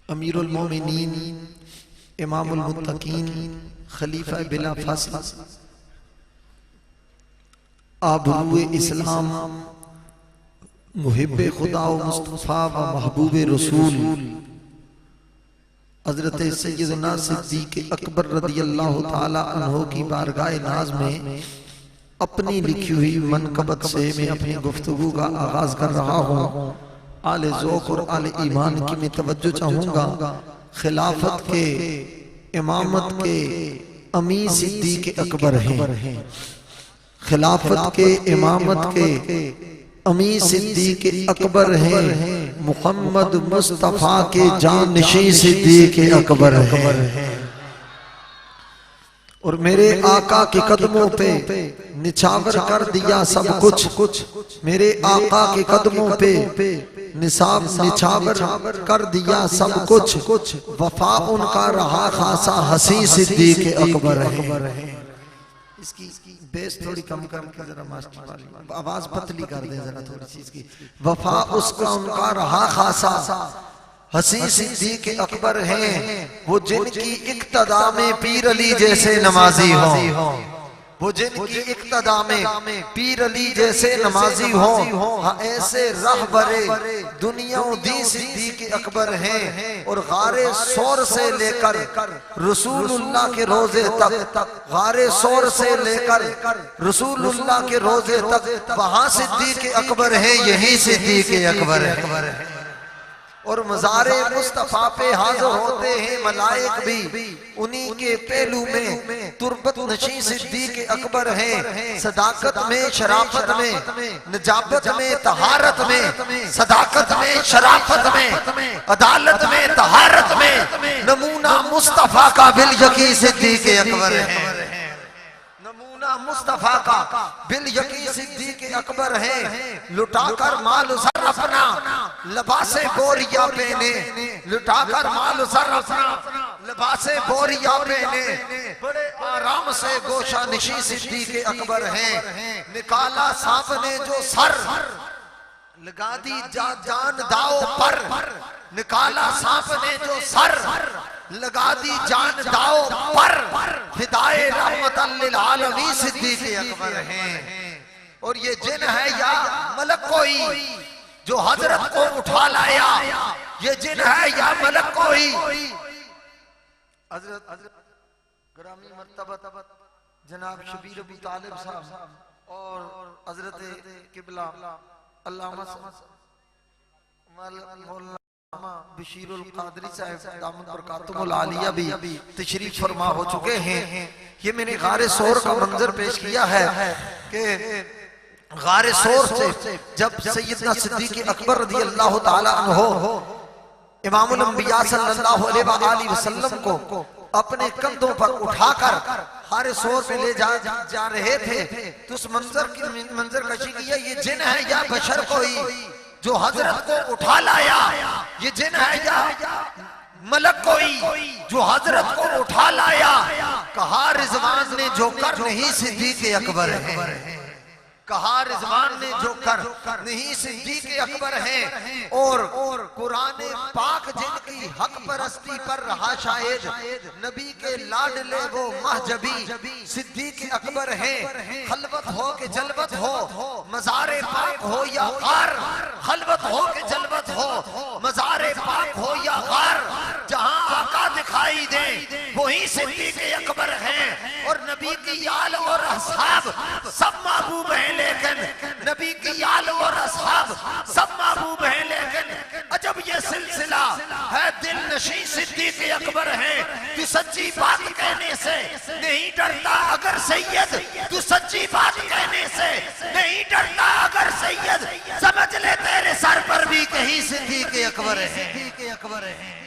अमीरुल मोमिनीन, इमामुल मुत्तकीन, खलीफा बिला फसल, आबरूए इस्लाम, मुहिब्बे खुदा व मुस्तफा व महबूबे रसूल हजरत सैयदना सिद्दीक़ अकबर रदियल्लाहु ताला अन्हो की बारगाह नाज में अपनी लिखी हुई मनकबत से मैं अपनी गुफ्तगू का आगाज कर रहा हूँ। आले ज़ौक़ और आले ईमान की मैं तवज्जो चाहूँगा। खिलाफत के इमामत के अमीर सिद्दीक़ अकबर हैं। खिलाफत के इमामत के अमीर सिद्दीक़ अकबर हैं। मुहम्मद मुस्तफ़ा के जानशी सिद्दीक़ अकबर हैं। और मेरे आका के कदमों पे निछावर कर दिया सब कुछ। मेरे आका के कदमों पे निछावर कर दिया सब कुछ। वफा उनका रहा खासा हसी सिद्दीक़ अकबर है। इसकी बेस थोड़ी कम करके जरा मास्टर वाली आवाज पतली कर दे जरा थोड़ी सी इसकी। वफा उसका उनका रहा खासा हसी सिद्दीक़ अकबर हैं। वो जिनकी इक्तदा में पीर अली जैसे नमाजी हो। वो जिनकी इक्तदा में पीर अली जैसे नमाजी हो। हाँ ऐसे रहबरे दुनिया दी सिद्दीक़ अकबर हैं। और गारे सौर से लेकर रसूलुल्लाह के रोजे तक, गारे सौर से लेकर रसूलुल्लाह के रोजे तक वहाँ सिद्दीक़ अकबर है, यही सिद्दीक़ अकबर है। और मज़ारे मुस्तफ़ा पे हाज़िर होते हैं मलाइक भी, उन्हीं के पहलू में तुरबत नशी सिद्दीक़ अकबर हैं। सदाकत में, शराफत में, नजाबत में, तहारत में, सदाकत में, शराफत में, अदालत में, तहारत में नमूना मुस्तफ़ा का बिल यकी सिद्दीक़ अकबर है। मुस्तफा का बिल यकीन सिद्दीक़ अकबर है। लुटाकर माल सर अपना लबासे बोरिया पहने, लुटाकर माल सर अपना लबासे बोरिया पहने बड़े आराम से गोशा निशी सिद्दीक़ अकबर है। निकाला सांप ने जो सर लगा दी जान दाव पर। निकाला सांप ने जो सर लगा दी जान दाव पर। फिदाए रहमतल लिल आलमीन सिद्दीक़ अकबर हैं। और ये जिन है या मलक कोई जो हजरत को उठा लाया। ये जिन है या मलक कोई हजरत ग्रामी मर्तबत जनाब शबीर अबू तालिब साहब और हजरत किबला अल्लामा बशीरुल कादरी साहब दामन बरकातुहुल आलिया भी तशरीफ फरमा हो चुके हैं। ये मैंने गारे सौर का मंजर पेश किया है कि गारे सौर से जब सैयदना सिद्दीक़ अकबर रज़ियल्लाहु ताला अन्हो इमामुल अंबिया सल्लल्लाहु अलैहि वसल्लम को अपने कंधों पर उठाकर गारे सौर पे ले जा रहे थे तो उस मंजर की कशी किया। ये जिन है या बशर कोई जो हजरत को उठा लाया। ये जिन है या मलक कोई जो हजरत को उठा लाया। कहा रिजवान ने जो कर नहीं सिद्दीक़ अकबर है। कहा रिजवान ने जो कर नहीं सिद्दीक़ अकबर है। और कुरान पाक जिनकी हक परस्ती पर रहा शायद नबी के लाडले वो महजबी सिद्दीक़ अकबर है। खलवत हो के जलवत हो मज़ारे पाक हो या गार। खलवत हो के जलवत हो मज़ारे पाक हो या गार। जहां आका दिखाई दे वही सिद्दीक़ अकबर है। और नबी की आल और असहाब सब महबूब हैं लेकिन नबी की आल और असहाब सब महबूब हैं लेकिन अजब ये सिलसिला है दिल नशी सिद्दीक़ अकबर है। तू सच्ची बात कहने से नहीं डरता अगर सैयद। तू सच्ची बात कहने से नहीं डरता अगर सैयद। समझ ले तेरे सर पर भी कहीं सिद्दीक़ अकबर है।